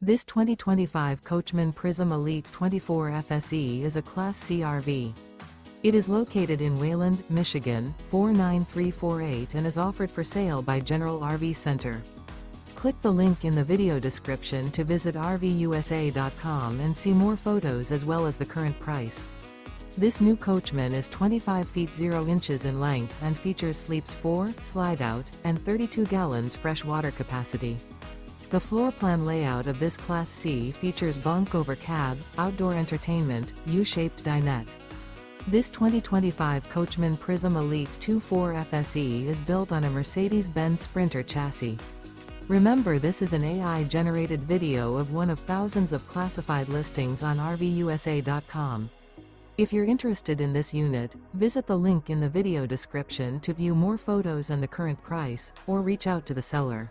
This 2025 Coachmen Prism Elite 24 FSE is a Class C RV. It is located in Wayland, Michigan, 49348 and is offered for sale by General RV Center. Click the link in the video description to visit RVUSA.com and see more photos as well as the current price. This new Coachmen is 25 feet 0 inches in length and features sleeps 4, Slideout, and 32 gallons fresh water capacity. The floor plan layout of this Class C features bunk over cab, outdoor entertainment, U-shaped dinette. This 2025 Coachmen Prism Elite 24 FSE is built on a Mercedes-Benz Sprinter chassis. Remember, this is an AI-generated video of one of thousands of classified listings on RVUSA.com. If you're interested in this unit, visit the link in the video description to view more photos and the current price, or reach out to the seller.